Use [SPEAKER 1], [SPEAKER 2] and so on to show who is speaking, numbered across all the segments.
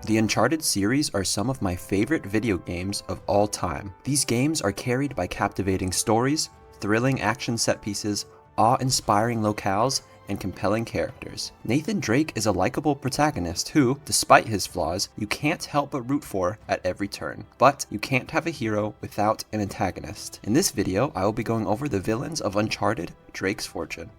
[SPEAKER 1] The Uncharted series are some of my favorite video games of all time. These games are carried by captivating stories, thrilling action set pieces, awe-inspiring locales, and compelling characters. Nathan Drake is a likable protagonist who, despite his flaws, you can't help but root for at every turn. But you can't have a hero without an antagonist. In this video, I will be going over the villains of Uncharted Drake's Fortune.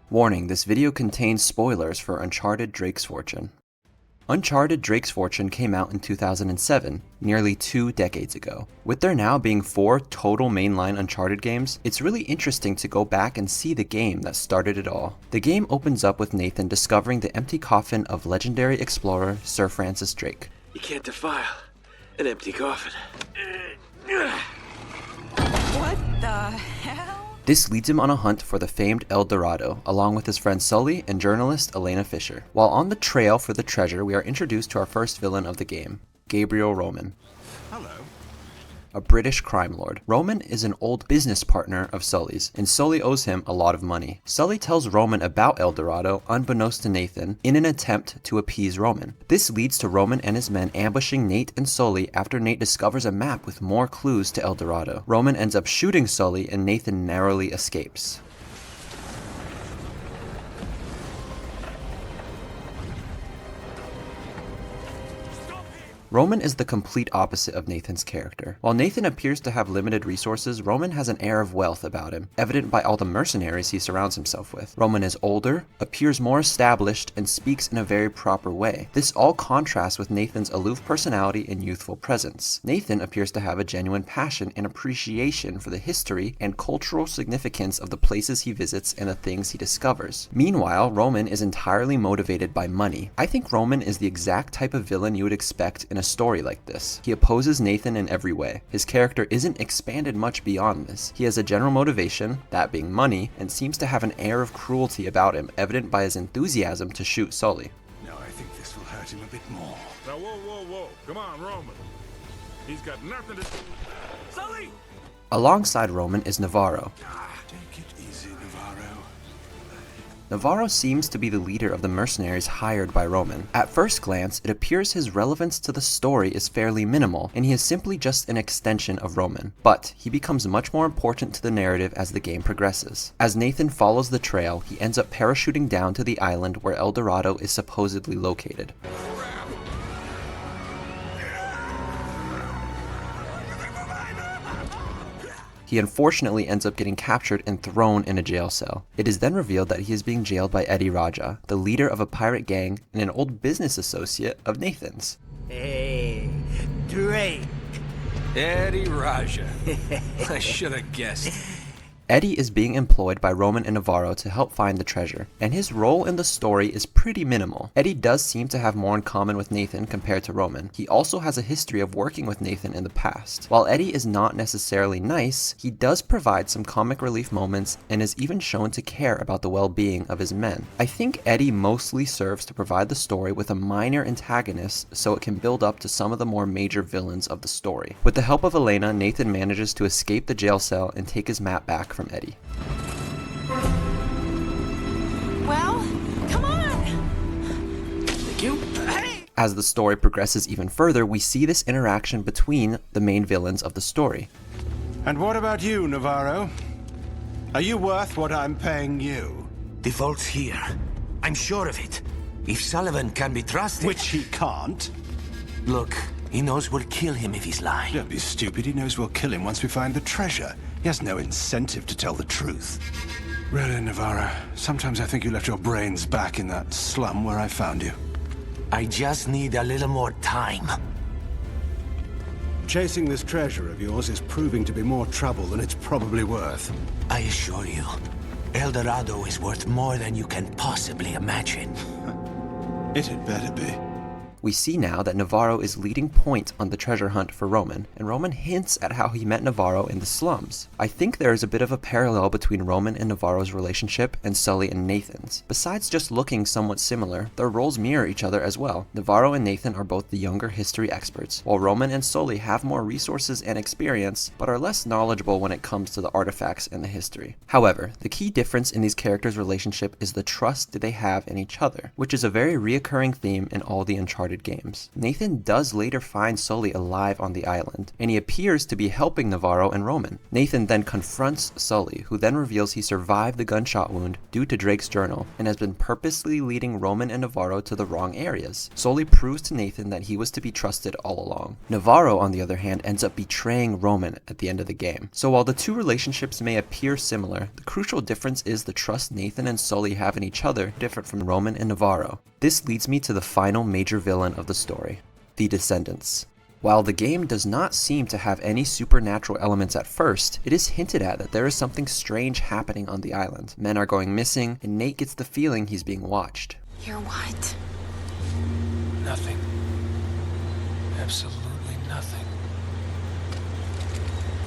[SPEAKER 1] Warning, this video contains spoilers for Uncharted Drake's Fortune. Uncharted Drake's Fortune came out in 2007, nearly 2 decades ago. With there now being 4 total mainline Uncharted games, it's really interesting to go back and see the game that started it all. The game opens up with Nathan discovering the empty coffin of legendary explorer Sir Francis Drake.
[SPEAKER 2] You can't defile an empty coffin.
[SPEAKER 3] What the hell?
[SPEAKER 1] This leads him on a hunt for the famed El Dorado, along with his friend Sully and journalist Elena Fisher. While on the trail for the treasure, we are introduced to our first villain of the game, Gabriel Roman.
[SPEAKER 4] Hello.
[SPEAKER 1] A British crime lord. Roman is an old business partner of Sully's, and Sully owes him a lot of money. Sully tells Roman about El Dorado, unbeknownst to Nathan, in an attempt to appease Roman. This leads to Roman and his men ambushing Nate and Sully after Nate discovers a map with more clues to El Dorado. Roman ends up shooting Sully, and Nathan narrowly escapes. Roman is the complete opposite of Nathan's character. While Nathan appears to have limited resources, Roman has an air of wealth about him, evident by all the mercenaries he surrounds himself with. Roman is older, appears more established, and speaks in a very proper way. This all contrasts with Nathan's aloof personality and youthful presence. Nathan appears to have a genuine passion and appreciation for the history and cultural significance of the places he visits and the things he discovers. Meanwhile, Roman is entirely motivated by money. I think Roman is the exact type of villain you would expect in a story like this. He opposes Nathan in every way. His character isn't expanded much beyond this. He has a general motivation, that being money, and seems to have an air of cruelty about him, evident by his enthusiasm to shoot Sully.
[SPEAKER 4] No, I think this will hurt him a bit more.
[SPEAKER 5] Now, whoa. Come on, Roman. He's got nothing to do.
[SPEAKER 2] Sully!
[SPEAKER 1] Alongside Roman is Navarro.
[SPEAKER 4] Take it easy, Navarro.
[SPEAKER 1] Navarro seems to be the leader of the mercenaries hired by Roman. At first glance, it appears his relevance to the story is fairly minimal, and he is simply just an extension of Roman. But he becomes much more important to the narrative as the game progresses. As Nathan follows the trail, he ends up parachuting down to the island where El Dorado is supposedly located. He unfortunately ends up getting captured and thrown in a jail cell. It is then revealed that he is being jailed by Eddie Raja, the leader of a pirate gang and an old business associate of Nathan's.
[SPEAKER 6] Hey, Drake.
[SPEAKER 2] Eddie Raja. I should have guessed.
[SPEAKER 1] Eddie is being employed by Roman and Navarro to help find the treasure, and his role in the story is pretty minimal. Eddie does seem to have more in common with Nathan compared to Roman. He also has a history of working with Nathan in the past. While Eddie is not necessarily nice, he does provide some comic relief moments and is even shown to care about the well-being of his men. I think Eddie mostly serves to provide the story with a minor antagonist so it can build up to some of the more major villains of the story. With the help of Elena, Nathan manages to escape the jail cell and take his map back from Eddie.
[SPEAKER 3] Well, come on!
[SPEAKER 2] Thank you. Hey!
[SPEAKER 1] As the story progresses even further, we see this interaction between the main villains of the story.
[SPEAKER 4] And what about you, Navarro? Are you worth what I'm paying you?
[SPEAKER 6] The vault's here. I'm sure of it. If Sullivan can be trusted...
[SPEAKER 4] Which he can't.
[SPEAKER 6] Look, he knows we'll kill him if he's lying.
[SPEAKER 4] Don't be stupid. He knows we'll kill him once we find the treasure. He has no incentive to tell the truth. Really, Navarro, sometimes I think you left your brains back in that slum where I found you.
[SPEAKER 6] I just need a little more time.
[SPEAKER 4] Chasing this treasure of yours is proving to be more trouble than it's probably worth.
[SPEAKER 6] I assure you, El Dorado is worth more than you can possibly imagine.
[SPEAKER 4] It had better be.
[SPEAKER 1] We see now that Navarro is leading point on the treasure hunt for Roman, and Roman hints at how he met Navarro in the slums. I think there is a bit of a parallel between Roman and Navarro's relationship and Sully and Nathan's. Besides just looking somewhat similar, their roles mirror each other as well. Navarro and Nathan are both the younger history experts, while Roman and Sully have more resources and experience, but are less knowledgeable when it comes to the artifacts and the history. However, the key difference in these characters' relationship is the trust that they have in each other, which is a very reoccurring theme in all the Uncharted Uncharted games. Nathan does later find Sully alive on the island, and he appears to be helping Navarro and Roman. Nathan then confronts Sully, who then reveals he survived the gunshot wound due to Drake's journal, and has been purposely leading Roman and Navarro to the wrong areas. Sully proves to Nathan that he was to be trusted all along. Navarro, on the other hand, ends up betraying Roman at the end of the game. So while the two relationships may appear similar, the crucial difference is the trust Nathan and Sully have in each other, different from Roman and Navarro. This leads me to the final major villain of the story, the Descendants. While the game does not seem to have any supernatural elements at first, it is hinted at that there is something strange happening on the island. Men are going missing, and Nate gets the feeling he's being watched.
[SPEAKER 3] You're what?
[SPEAKER 2] Nothing. Absolutely nothing.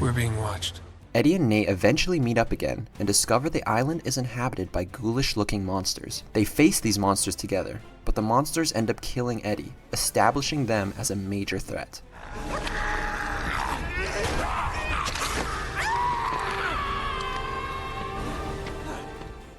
[SPEAKER 2] We're being watched.
[SPEAKER 1] Eddie and Nate eventually meet up again and discover the island is inhabited by ghoulish-looking monsters. They face these monsters together, but the monsters end up killing Eddie, establishing them as a major threat.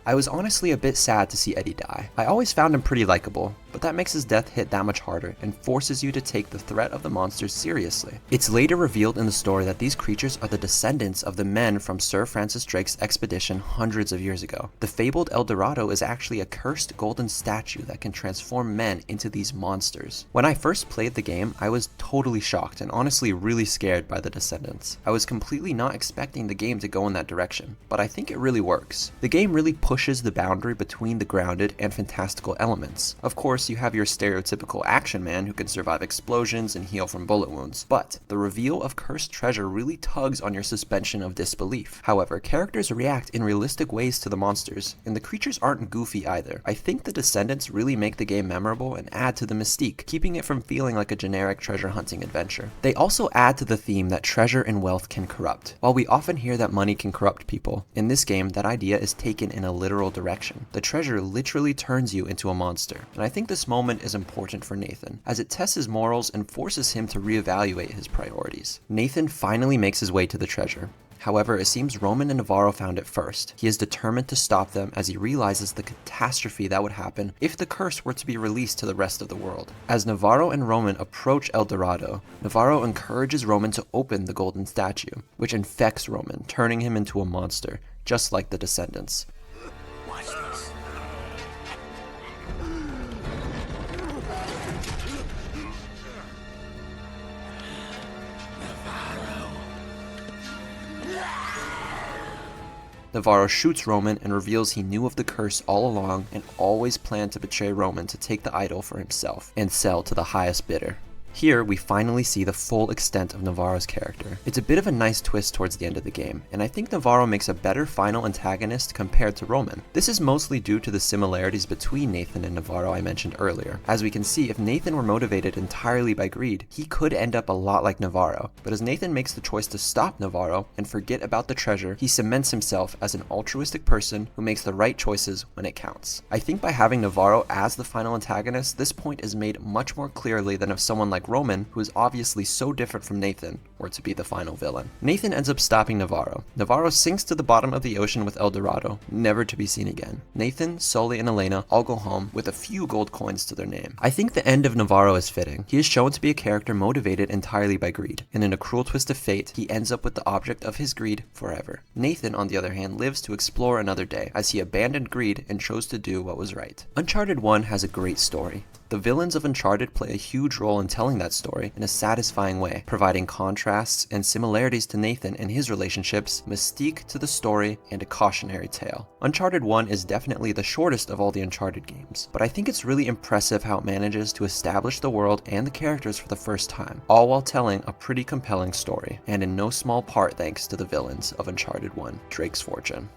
[SPEAKER 1] I was honestly a bit sad to see Eddie die. I always found him pretty likable, but that makes his death hit that much harder and forces you to take the threat of the monsters seriously. It's later revealed in the story that these creatures are the descendants of the men from Sir Francis Drake's expedition hundreds of years ago. The fabled El Dorado is actually a cursed golden statue that can transform men into these monsters. When I first played the game, I was totally shocked and honestly really scared by the Descendants. I was completely not expecting the game to go in that direction, but I think it really works. The game really pushes the boundary between the grounded and fantastical elements. Of course, you have your stereotypical action man who can survive explosions and heal from bullet wounds, but the reveal of cursed treasure really tugs on your suspension of disbelief. However, characters react in realistic ways to the monsters, and the creatures aren't goofy either. I think the Descendants really make the game memorable and add to the mystique, keeping it from feeling like a generic treasure hunting adventure. They also add to the theme that treasure and wealth can corrupt. While we often hear that money can corrupt people, in this game that idea is taken in a literal direction. The treasure literally turns you into a monster, and I think this moment is important for Nathan, as it tests his morals and forces him to reevaluate his priorities. Nathan finally makes his way to the treasure. However, it seems Roman and Navarro found it first. He is determined to stop them as he realizes the catastrophe that would happen if the curse were to be released to the rest of the world. As Navarro and Roman approach El Dorado, Navarro encourages Roman to open the golden statue, which infects Roman, turning him into a monster, just like the Descendants.
[SPEAKER 6] Watch this.
[SPEAKER 1] Navarro shoots Roman and reveals he knew of the curse all along and always planned to betray Roman to take the idol for himself and sell to the highest bidder. Here, we finally see the full extent of Navarro's character. It's a bit of a nice twist towards the end of the game, and I think Navarro makes a better final antagonist compared to Roman. This is mostly due to the similarities between Nathan and Navarro I mentioned earlier. As we can see, if Nathan were motivated entirely by greed, he could end up a lot like Navarro. But as Nathan makes the choice to stop Navarro and forget about the treasure, he cements himself as an altruistic person who makes the right choices when it counts. I think by having Navarro as the final antagonist, this point is made much more clearly than if someone like Roman, who is obviously so different from Nathan, were to be the final villain. Nathan ends up stopping Navarro. Navarro sinks to the bottom of the ocean with El Dorado, never to be seen again. Nathan, Sully, and Elena all go home with a few gold coins to their name. I think the end of Navarro is fitting. He is shown to be a character motivated entirely by greed, and in a cruel twist of fate, he ends up with the object of his greed forever. Nathan, on the other hand, lives to explore another day, as he abandoned greed and chose to do what was right. Uncharted 1 has a great story. The villains of Uncharted play a huge role in telling that story in a satisfying way, providing contrasts and similarities to Nathan and his relationships, mystique to the story, and a cautionary tale. Uncharted 1 is definitely the shortest of all the Uncharted games, but I think it's really impressive how it manages to establish the world and the characters for the first time, all while telling a pretty compelling story, and in no small part thanks to the villains of Uncharted 1, Drake's Fortune.